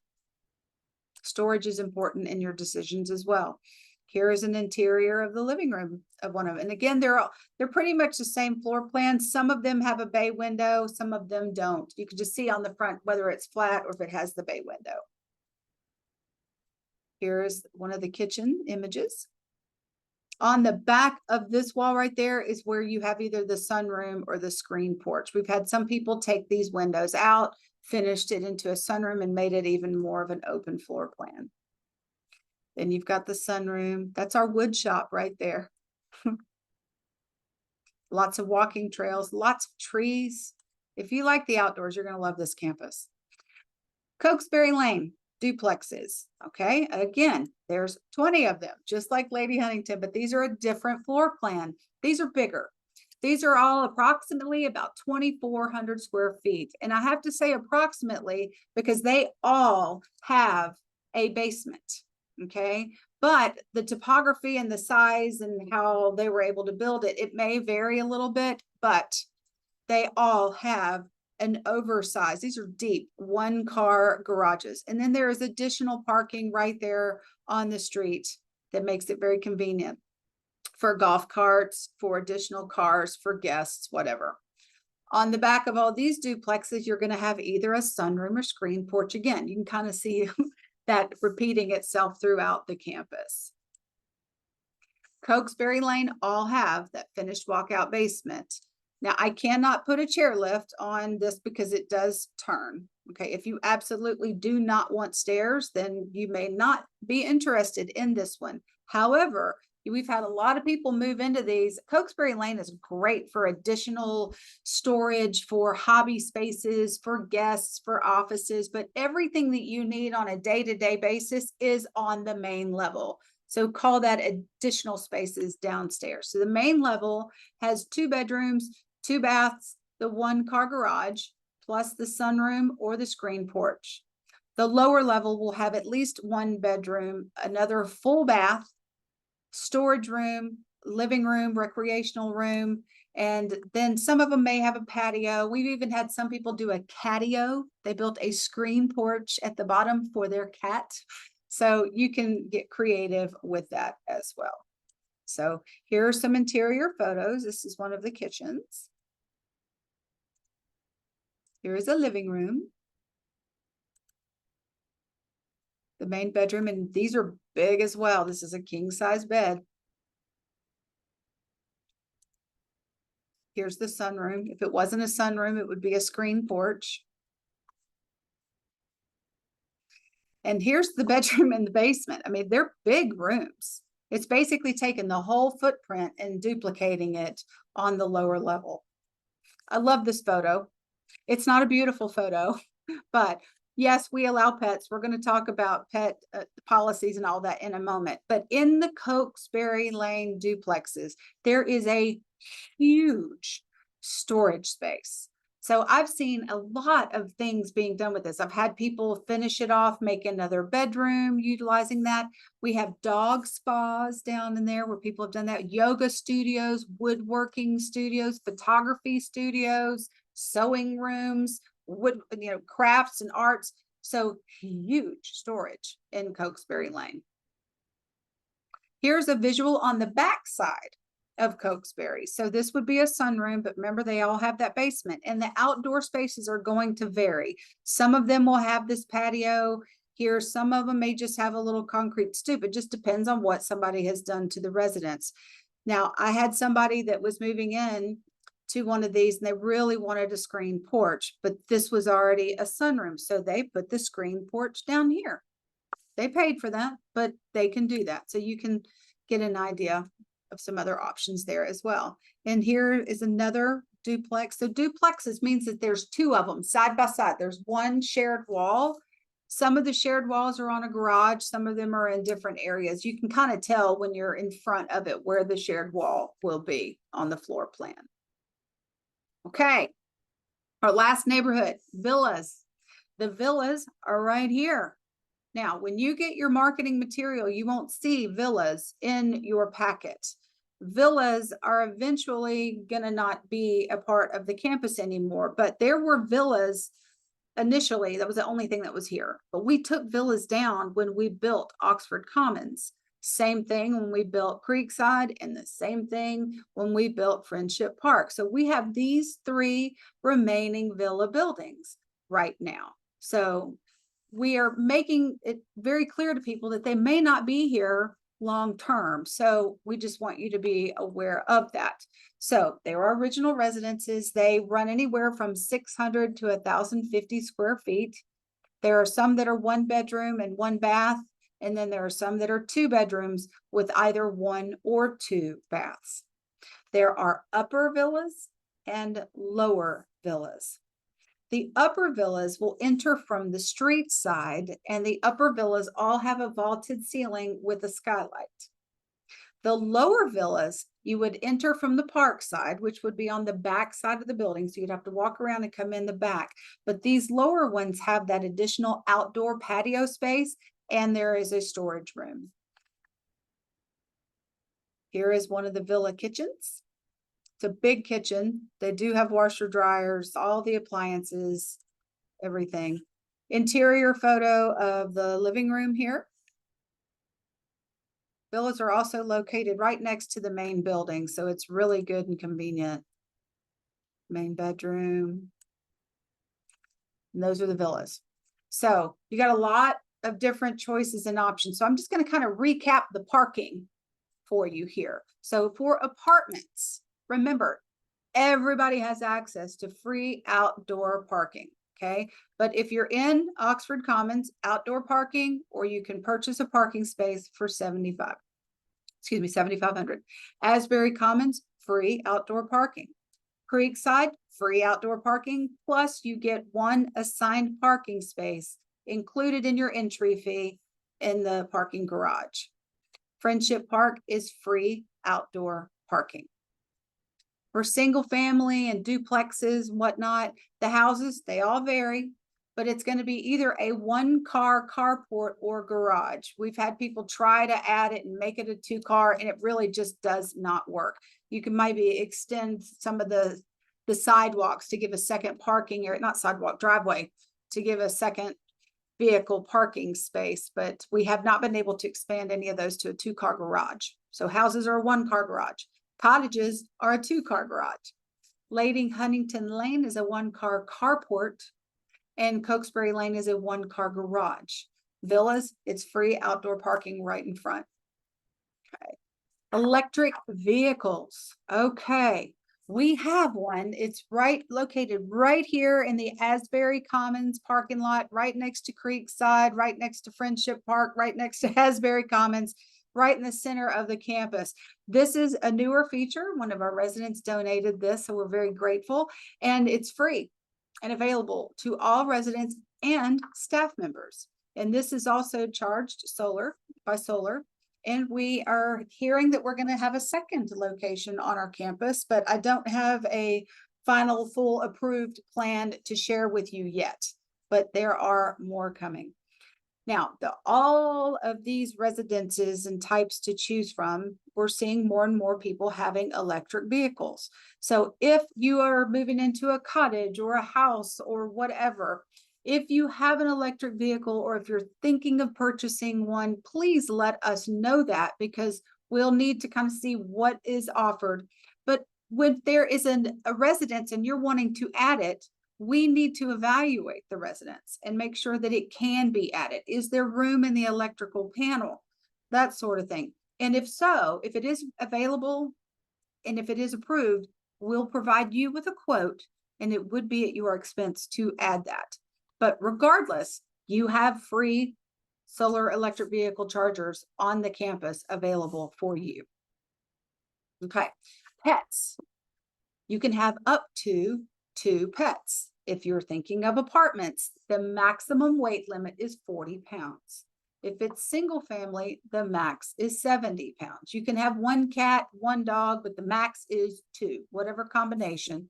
Storage is important in your decisions as well. Here is an interior of the living room of one of them. And again, they're pretty much the same floor plan. Some of them have a bay window, some of them don't. You can just see on the front whether it's flat or if it has the bay window. Here's one of the kitchen images. On the back of this wall right there is where you have either the sunroom or the screen porch. We've had some people take these windows out, finished it into a sunroom, and made it even more of an open floor plan. Then you've got the sunroom. That's our wood shop right there. Lots of walking trails, lots of trees. If you like the outdoors, you're going to love this campus. Cokesbury Lane duplexes. Okay, again, there's 20 of them, just like Lady Huntington, but these are a different floor plan. These are bigger. These are all approximately about 2,400 square feet. And I have to say approximately because they all have a basement. Okay, but the topography and the size and how they were able to build it, it may vary a little bit, but they all have an oversized, these are deep, 1-car garages. And then there is additional parking right there on the street that makes it very convenient for golf carts, for additional cars, for guests, whatever. On the back of all these duplexes, you're going to have either a sunroom or screen porch. Again, you can kind of see that repeating itself throughout the campus. Cokesbury Lane all have that finished walkout basement. Now, I cannot put a chairlift on this because it does turn. Okay, if you absolutely do not want stairs, then you may not be interested in this one. However, we've had a lot of people move into these. Cokesbury Lane is great for additional storage, for hobby spaces, for guests, for offices, but everything that you need on a day-to-day basis is on the main level. So call that additional spaces downstairs. So the main level has 2 bedrooms, 2 baths, the 1-car garage, plus the sunroom or the screen porch. The lower level will have at least 1 bedroom, another full bath, storage room, living room, recreational room, and then some of them may have a patio. We've even had some people do a catio. They built a screen porch at the bottom for their cat. So you can get creative with that as well. So here are some interior photos. This is one of the kitchens. Here is a living room. The main bedroom, and these are big as well. This is a king-size bed. Here's the sunroom. If it wasn't a sunroom, it would be a screen porch. And here's the bedroom in the basement. I mean, they're big rooms. It's basically taking the whole footprint and duplicating it on the lower level. I love this photo. It's not a beautiful photo, but yes, we allow pets. We're going to talk about pet policies and all that in a moment. But in the Cokesbury Lane duplexes, there is a huge storage space. So I've seen a lot of things being done with this. I've had people finish it off, make another bedroom utilizing that. We have dog spas down in there where people have done that. Yoga studios, woodworking studios, photography studios, sewing rooms, wood, crafts and arts. So huge storage in Cokesbury Lane. Here's a visual on the back side of Cokesbury. So this would be a sunroom, but remember they all have that basement, and the outdoor spaces are going to vary. Some of them will have this patio here. Some of them may just have a little concrete stoop. It just depends on what somebody has done to the residence. Now, I had somebody that was moving in to one of these and they really wanted a screen porch, but this was already a sunroom. So they put the screen porch down here. They paid for that, but they can do that. So you can get an idea of some other options there as well. And here is another duplex. So duplexes means that there's 2 of them side by side. There's one shared wall. Some of the shared walls are on a garage. Some of them are in different areas. You can kind of tell when you're in front of it where the shared wall will be on the floor plan. Okay, our last neighborhood, villas. The villas are right here. Now, when you get your marketing material, you won't see villas in your packet. Villas are eventually going to not be a part of the campus anymore, but there were villas initially. That was the only thing that was here, but we took villas down when we built Oxford Commons. Same thing when we built Creekside, and the same thing when we built Friendship Park. So we have these 3 remaining villa buildings right now. So we are making it very clear to people that they may not be here long term. So we just want you to be aware of that. So they are original residences. They run anywhere from 600 to 1,050 square feet. There are some that are 1 bedroom and 1 bath. And then there are some that are 2 bedrooms with either 1 or 2 baths. There are upper villas and lower villas. The upper villas will enter from the street side, and the upper villas all have a vaulted ceiling with a skylight. The lower villas, you would enter from the park side, which would be on the back side of the building. So you'd have to walk around and come in the back. But these lower ones have that additional outdoor patio space, and there is a storage room. Here is one of the villa kitchens. It's a big kitchen. They do have washer dryers, all the appliances, everything. Interior photo of the living room here. Villas are also located right next to the main building, so it's really good and convenient. Main bedroom. And those are the villas. So you got a lot of different choices and options. So I'm just going to kind of recap the parking for you here. So for apartments, remember, everybody has access to free outdoor parking. Okay. But if you're in Oxford Commons, outdoor parking, or you can purchase a parking space for $7,500. Asbury Commons, free outdoor parking. Creekside, free outdoor parking. Plus you get 1 assigned parking space included in your entry fee in the parking garage. Friendship Park is free outdoor parking. For single family and duplexes and whatnot, the houses, they all vary, but it's going to be either a 1-car carport or garage. We've had people try to add it and make it a 2-car, and it really just does not work. You can maybe extend some of the sidewalks to give a second parking area, not sidewalk, driveway, to give a second vehicle parking space, but we have not been able to expand any of those to a 2-car garage. So houses are a 1-car garage. Cottages are a 2-car garage. Lading Huntington Lane is a 1-car carport, and Cokesbury Lane is a 1-car garage. Villas, it's free outdoor parking right in front. Okay. Electric vehicles. Okay. We have one. It's located right here in the Asbury Commons parking lot, right next to Creekside, right next to Friendship Park, right next to Asbury Commons, right in the center of the campus. This is a newer feature. One of our residents donated this, so we're very grateful. And it's free and available to all residents and staff members. And this is also charged by solar. And we are hearing that we're going to have a second location on our campus, but I don't have a final full approved plan to share with you yet, but there are more coming. Now, all of these residences and types to choose from, we're seeing more and more people having electric vehicles. So if you are moving into a cottage or a house or whatever, if you have an electric vehicle, or if you're thinking of purchasing one, please let us know that, because we'll need to kind of see what is offered. But when there is a residence and you're wanting to add it, we need to evaluate the residence and make sure that it can be added. Is there room in the electrical panel? That sort of thing. And if so, if it is available and if it is approved, we'll provide you with a quote, and it would be at your expense to add that. But regardless, you have free solar electric vehicle chargers on the campus available for you. Okay, pets. You can have up to 2 pets. If you're thinking of apartments, the maximum weight limit is 40 pounds. If it's single family, the max is 70 pounds. You can have 1 cat, 1 dog, but the max is 2, whatever combination.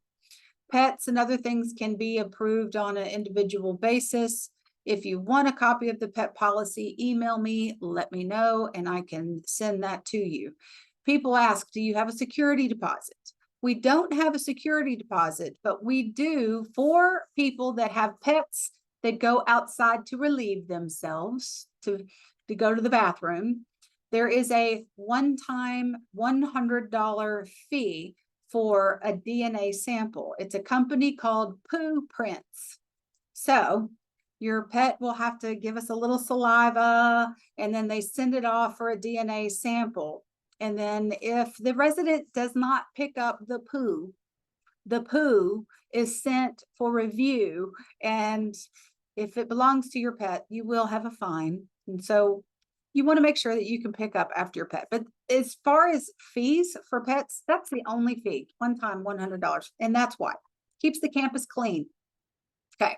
Pets and other things can be approved on an individual basis. If you want a copy of the pet policy, email me, let me know, and I can send that to you. People ask, do you have a security deposit? We don't have a security deposit, but we do for people that have pets that go outside to relieve themselves, to go to the bathroom. There is a one-time $100 fee for a DNA sample. It's a company called Poo Prints. So your pet will have to give us a little saliva, and then they send it off for a DNA sample. And then if the resident does not pick up the poo is sent for review. And if it belongs to your pet, you will have a fine. And so you want to make sure that you can pick up after your pet. But as far as fees for pets, that's the only fee, one time $100. And that's why. Keeps the campus clean. Okay.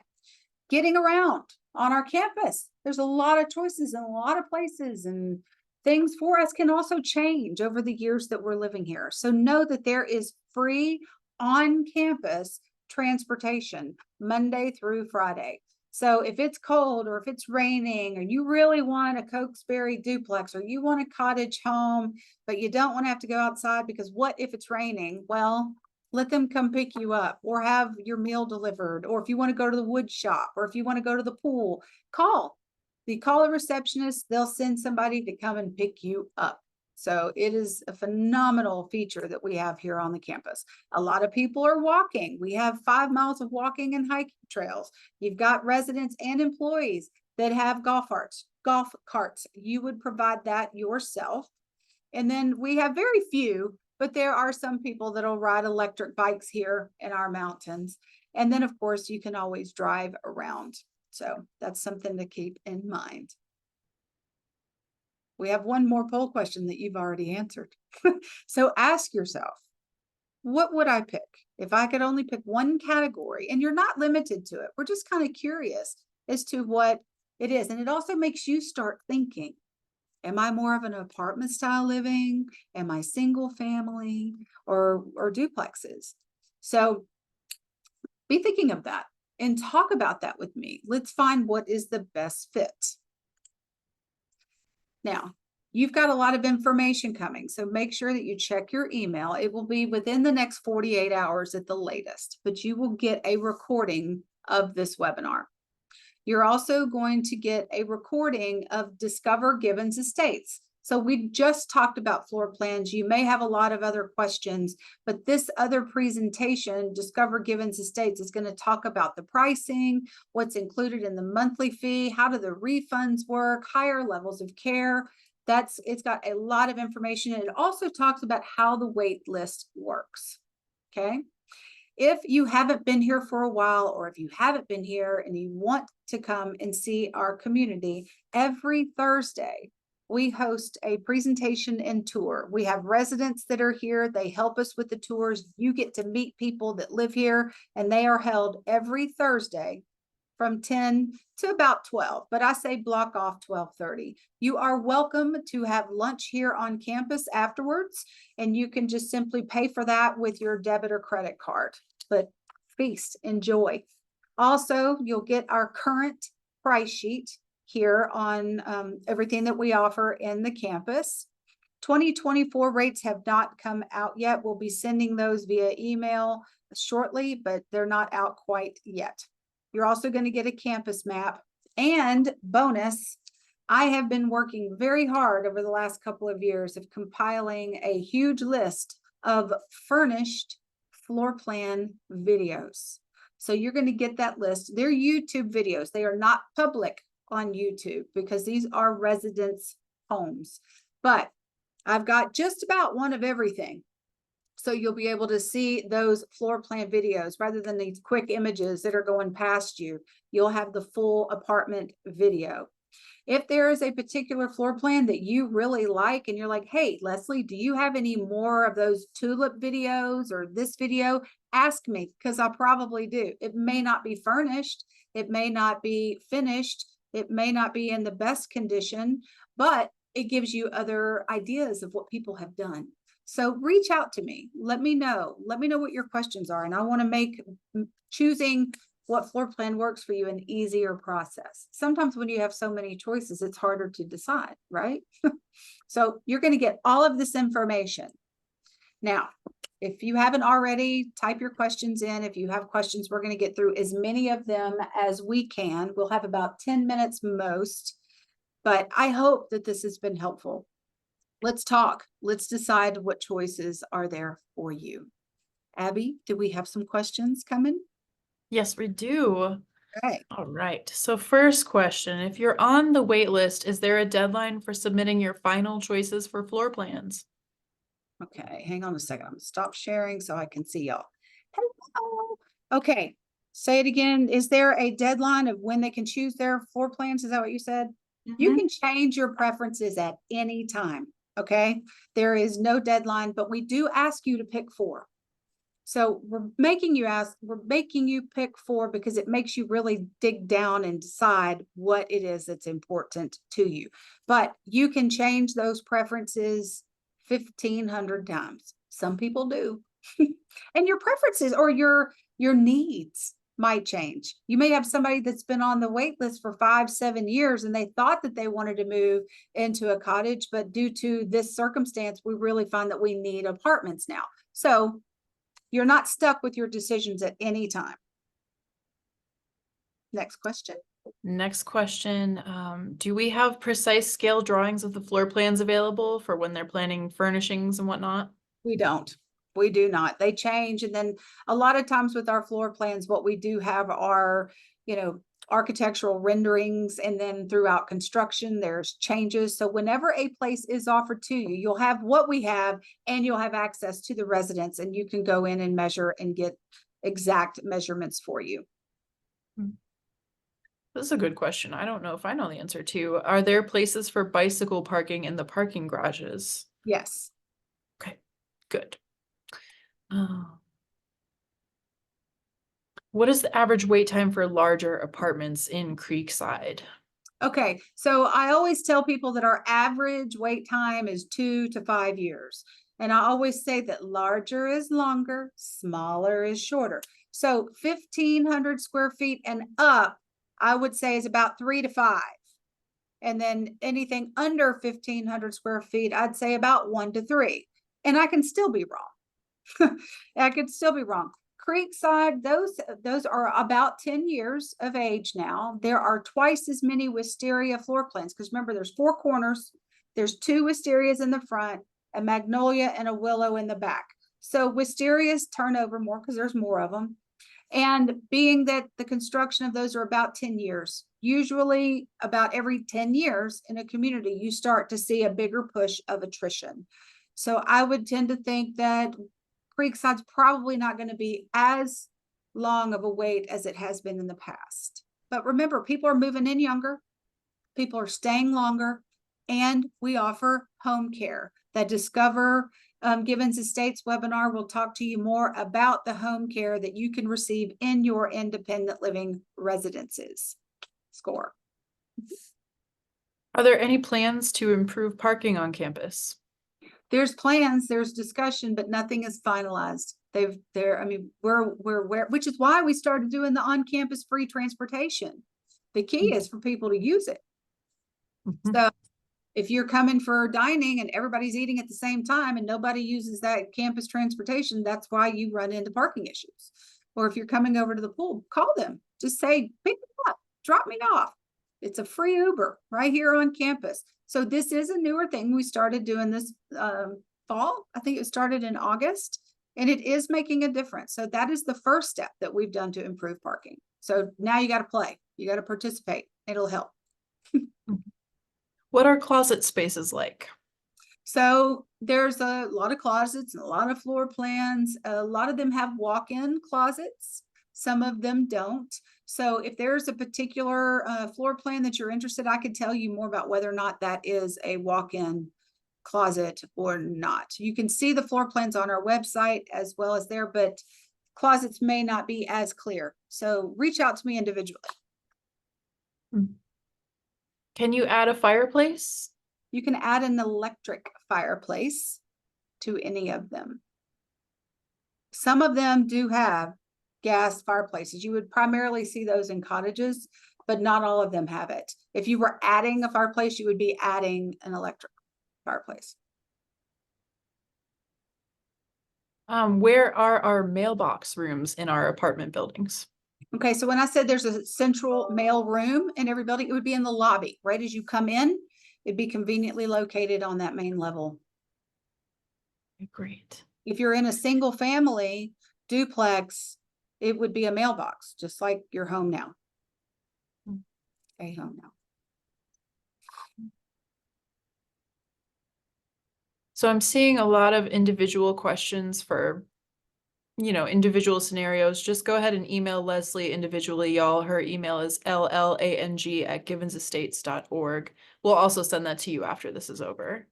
Getting around on our campus. There's a lot of choices and a lot of places, and things for us can also change over the years that we're living here. So know that there is free on-campus transportation Monday through Friday. So if it's cold or if it's raining or you really want a Cokesbury duplex or you want a cottage home, but you don't want to have to go outside because what if it's raining? Well, let them come pick you up or have your meal delivered. Or if you want to go to the wood shop or if you want to go to the pool, call a receptionist. They'll send somebody to come and pick you up. So it is a phenomenal feature that we have here on the campus. A lot of people are walking. We have 5 miles of walking and hiking trails. You've got residents and employees that have golf carts. You would provide that yourself. And then we have very few, but there are some people that'll ride electric bikes here in our mountains. And then, of course, you can always drive around. So that's something to keep in mind. We have one more poll question that you've already answered. So ask yourself, what would I pick if I could only pick one category? And you're not limited to it. We're just kind of curious as to what it is. And it also makes you start thinking, am I more of an apartment style living? Am I single family or duplexes? So be thinking of that and talk about that with me. Let's find what is the best fit. Now, you've got a lot of information coming, so make sure that you check your email. It will be within the next 48 hours at the latest, but you will get a recording of this webinar. You're also going to get a recording of Discover Gibbons Estates. So we just talked about floor plans. You may have a lot of other questions, but this other presentation, Discover Gibbons Estates, is going to talk about the pricing, what's included in the monthly fee, how do the refunds work, higher levels of care. It's got a lot of information. And it also talks about how the wait list works. Okay. If you haven't been here for a while, or if you haven't been here and you want to come and see our community, every Thursday, we host a presentation and tour. We have residents that are here. They help us with the tours. You get to meet people that live here, and they are held every Thursday from 10 to about 12, but I say block off 12:30. You are welcome to have lunch here on campus afterwards, and you can just simply pay for that with your debit or credit card. But feast, enjoy. Also, you'll get our current price sheet here on everything that we offer in the campus. 2024 rates have not come out yet. We'll be sending those via email shortly, but they're not out quite yet. You're also going to get a campus map, and bonus, I have been working very hard over the last couple of years of compiling a huge list of furnished floor plan videos. So you're going to get that list. They're YouTube videos. They are not public on YouTube because these are residents' homes, but I've got just about one of everything. So you'll be able to see those floor plan videos rather than these quick images that are going past you. You'll have the full apartment video. If there is a particular floor plan that you really like and you're like, hey, Leslie, do you have any more of those tulip videos or this video? Ask me, because I probably do. It may not be furnished. It may not be finished. It may not be in the best condition, but it gives you other ideas of what people have done. So reach out to me. Let me know. Let me know what your questions are. And I want to make choosing what floor plan works for you, an easier process. Sometimes when you have so many choices, it's harder to decide, right? So you're going to get all of this information. Now, if you haven't already, type your questions in. If you have questions, we're going to get through as many of them as we can. We'll have about 10 minutes most, but I hope that this has been helpful. Let's talk. Let's decide what choices are there for you. Abby, do we have some questions coming? Yes, we do. Okay. All right. So first question, if you're on the wait list, is there a deadline for submitting your final choices for floor plans? Okay, hang on a second. I'm gonna stop sharing so I can see y'all. Hello. Okay, say it again. Is there a deadline of when they can choose their floor plans? Is that what you said? You can change your preferences at any time, okay? There is no deadline, but we do ask you to pick 4. So we're making you pick 4 because it makes you really dig down and decide what it is that's important to you. But you can change those preferences 1,500 times. Some people do. And your preferences or your needs might change. You may have somebody that's been on the wait list for 5-7 years and they thought that they wanted to move into a cottage, but due to this circumstance, we really find that we need apartments now. So you're not stuck with your decisions at any time. Next question. Next question, do we have precise scale drawings of the floor plans available for when they're planning furnishings and whatnot? We don't. We do not. They change. And then a lot of times with our floor plans, what we do have are, architectural renderings. And then throughout construction, there's changes. So whenever a place is offered to you, you'll have what we have and you'll have access to the residents and you can go in and measure and get exact measurements for you. This is a good question. I don't know if I know the answer to. Are there places for bicycle parking in the parking garages? Yes. Okay, good. What is the average wait time for larger apartments in Creekside? Okay, so I always tell people that our average wait time is 2 to 5 years. And I always say that larger is longer, smaller is shorter. So 1,500 square feet and up, I would say is about 3 to 5. And then anything under 1,500 square feet, I'd say about 1 to 3. And I can still be wrong. I could still be wrong. Creekside, those are about 10 years of age now. There are twice as many wisteria floor plans because remember, there's 4 corners. There's 2 wisterias in the front, a magnolia and a willow in the back. So wisterias turn over more because there's more of them. And being that the construction of those are about 10 years, usually about every 10 years in a community, you start to see a bigger push of attrition. So I would tend to think that Creekside's probably not going to be as long of a wait as it has been in the past. But remember, people are moving in younger, people are staying longer, and we offer home care. That Discover Givens Estates webinar will talk to you more about the home care that you can receive in your independent living residences. Score. Are there any plans to improve parking on campus? There's plans, there's discussion, but nothing is finalized. We're which is why we started doing the on-campus free transportation. The key is for people to use it. So if you're coming for dining and everybody's eating at the same time and nobody uses that campus transportation, that's why you run into parking issues. Or if you're coming over to the pool, call them. Just say, pick me up, drop me off. It's a free Uber right here on campus. So this is a newer thing. We started doing this fall. I think it started in August, and it is making a difference. So that is the first step that we've done to improve parking. So now you got to play. You got to participate. It'll help. What are closet spaces like? So there's a lot of closets and a lot of floor plans. A lot of them have walk-in closets. Some of them don't. So if there's a particular floor plan that you're interested, I could tell you more about whether or not that is a walk-in closet or not. You can see the floor plans on our website as well as there, but closets may not be as clear. So reach out to me individually. Can you add a fireplace? You can add an electric fireplace to any of them. Some of them do have gas fireplaces. You would primarily see those in cottages, but not all of them have it. If you were adding a fireplace, you would be adding an electric fireplace. Where are our mailbox rooms in our apartment buildings? Okay, so when I said there's a central mail room in every building, it would be in the lobby, right as you come in. It'd be conveniently located on that main level. Great. If you're in a single family duplex, it would be a mailbox, just like your home now. A home now. So I'm seeing a lot of individual questions for, individual scenarios. Just go ahead and email Leslie individually, y'all. Her email is llang@givensestates.org. We'll also send that to you after this is over.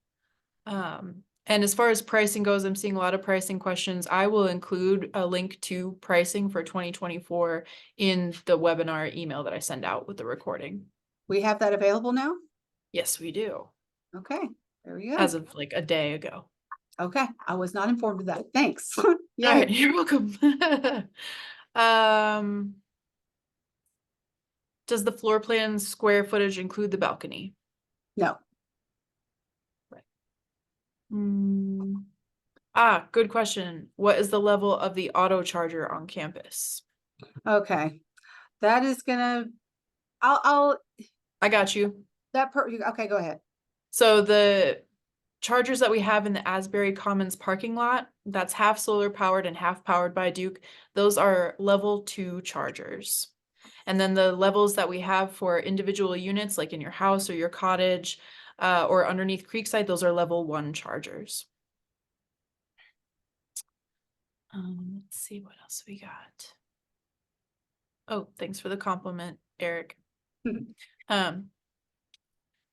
And as far as pricing goes, I'm seeing a lot of pricing questions. I will include a link to pricing for 2024 in the webinar email that I send out with the recording. We have that available now? Yes, we do. Okay, there we go. As of like a day ago. Okay, I was not informed of that. Thanks. All Yeah. right, you're welcome. Does the floor plan square footage include the balcony? No. Good question. What is the level of the auto charger on campus? Okay, that is gonna. I got you. Okay, go ahead. So the chargers that we have in the Asbury Commons parking lot, that's half solar powered and half powered by Duke. Those are level 2 chargers. And then the levels that we have for individual units, like in your house or your cottage, or underneath Creekside, those are level 1 chargers. Let's see what else we got. Oh, thanks for the compliment, Eric.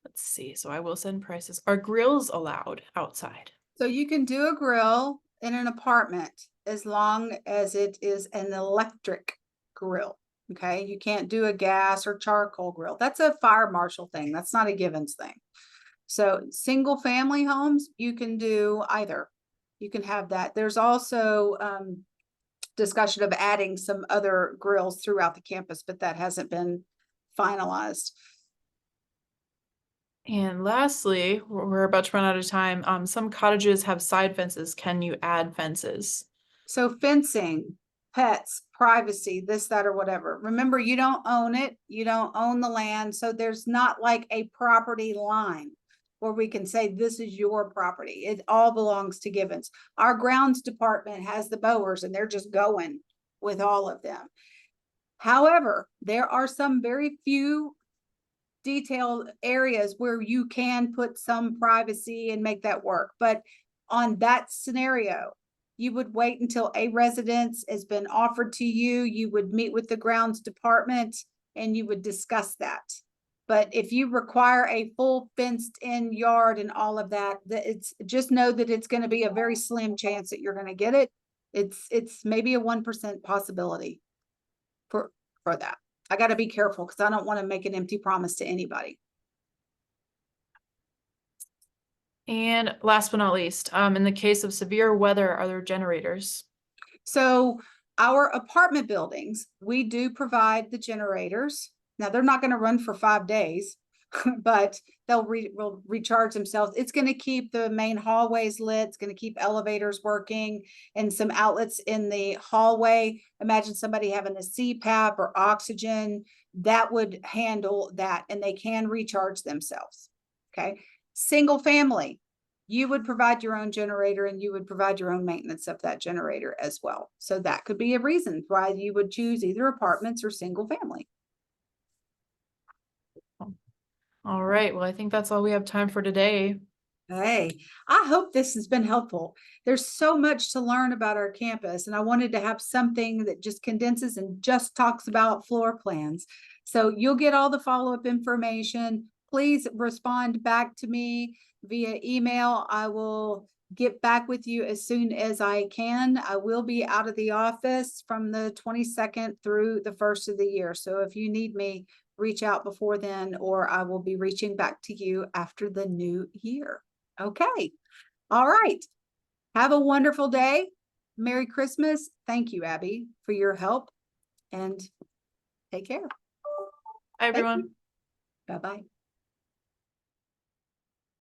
Let's see. So I will send prices. Are grills allowed outside? So you can do a grill in an apartment as long as it is an electric grill. Okay, you can't do a gas or charcoal grill. That's a fire marshal thing. That's not a Givens thing. So single family homes, you can do either. You can have that. There's also discussion of adding some other grills throughout the campus, but that hasn't been finalized. And lastly, we're about to run out of time. Some cottages have side fences. Can you add fences? So fencing, pets, privacy, this, that, or whatever. Remember, you don't own it. You don't own the land. So there's not like a property line where we can say this is your property. It all belongs to Givens. Our grounds department has the mowers and they're just going with all of them. However, there are some very few detailed areas where you can put some privacy and make that work. But on that scenario, you would wait until a residence has been offered to you. You would meet with the grounds department and you would discuss that. But if you require a full fenced in yard and all of that, it's just know that it's going to be a very slim chance that you're going to get it. It's maybe a 1% possibility for that. I got to be careful because I don't want to make an empty promise to anybody. And last but not least, in the case of severe weather, are there generators? So our apartment buildings, we do provide the generators. Now they're not going to run for 5 days, but they'll will recharge themselves. It's going to keep the main hallways lit. It's going to keep elevators working and some outlets in the hallway. Imagine somebody having a CPAP or oxygen that would handle that, and they can recharge themselves. Okay. Single family, you would provide your own generator and you would provide your own maintenance of that generator as well. So that could be a reason why you would choose either apartments or single family. All right. Well, I think that's all we have time for today. Hey, I hope this has been helpful. There's so much to learn about our campus, and I wanted to have something that just condenses and just talks about floor plans. So you'll get all the follow-up information. Please respond back to me via email. I will get back with you as soon as I can. I will be out of the office from the 22nd through the 1st of the year. So if you need me, reach out before then, or I will be reaching back to you after the new year. Okay. All right. Have a wonderful day. Merry Christmas. Thank you, Abby, for your help, and take care. Hi, Thank you. everyone. Bye-bye.